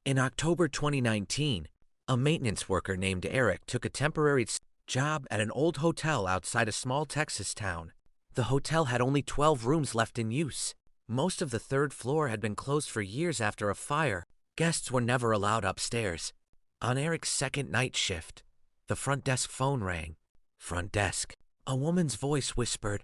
In October 2019, a maintenance worker named Eric took a temporary job at an old hotel outside a small Texas town. The hotel had only 12 rooms left in use. Most of the third floor had been closed for years after a fire. Guests were never allowed upstairs. On Eric's second night shift, the front desk phone rang. Front desk. A woman's voice whispered,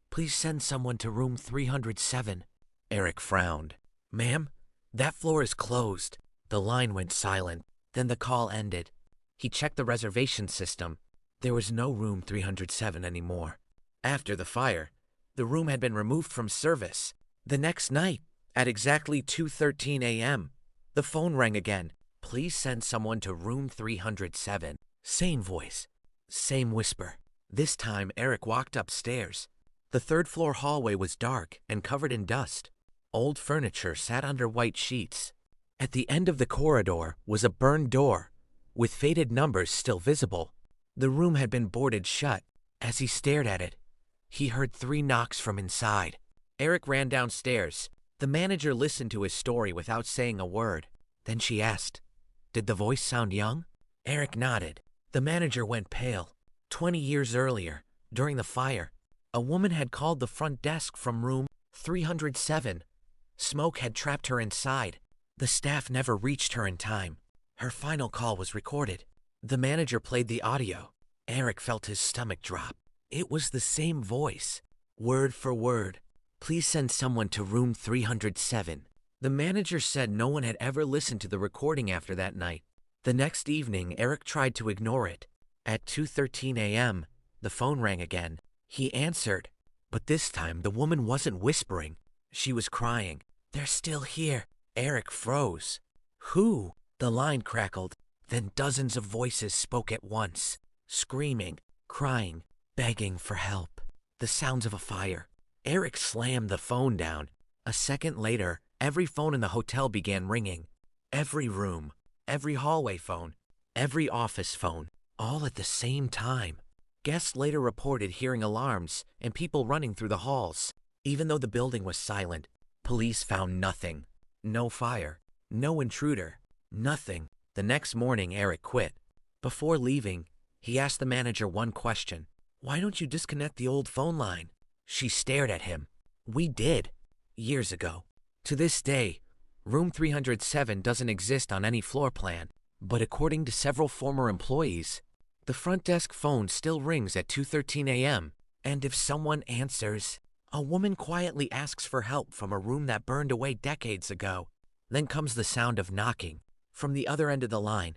"Please send someone to room 307. Eric frowned. "Ma'am, that floor is closed." The line went silent. Then the call ended. He checked the reservation system. There was no room 307 anymore. After the fire, the room had been removed from service. The next night, at exactly 2:13 a.m., the phone rang again. "Please send someone to room 307. Same voice, same whisper. This time, Eric walked upstairs. The third-floor hallway was dark and covered in dust. Old furniture sat under white sheets. At the end of the corridor was a burned door, with faded numbers still visible. The room had been boarded shut. As he stared at it, he heard 3 knocks from inside. Eric ran downstairs. The manager listened to his story without saying a word. Then she asked, "Did the voice sound young?" Eric nodded. The manager went pale. 20 years earlier, during the fire, a woman had called the front desk from room 307. Smoke had trapped her inside. The staff never reached her in time. Her final call was recorded. The manager played the audio. Eric felt his stomach drop. It was the same voice, word for word. "Please send someone to room 307. The manager said no one had ever listened to the recording after that night. The next evening, Eric tried to ignore it. At 2:13 a.m., the phone rang again. He answered, but this time the woman wasn't whispering. She was crying. "They're still here." Eric froze. "Who?" The line crackled. Then dozens of voices spoke at once, screaming, crying, begging for help. The sounds of a fire. Eric slammed the phone down. A second later, every phone in the hotel began ringing. Every room, every hallway phone, every office phone, all at the same time. Guests later reported hearing alarms and people running through the halls. Even though the building was silent, police found nothing. No fire, no intruder, nothing. The next morning, Eric quit. Before leaving, he asked the manager one question. "Why don't you disconnect the old phone line?" She stared at him. "We did, years ago." To this day, room 307 doesn't exist on any floor plan. But according to several former employees, the front desk phone still rings at 2:13 a.m. And if someone answers, a woman quietly asks for help from a room that burned away decades ago. Then comes the sound of knocking. From the other end of the line,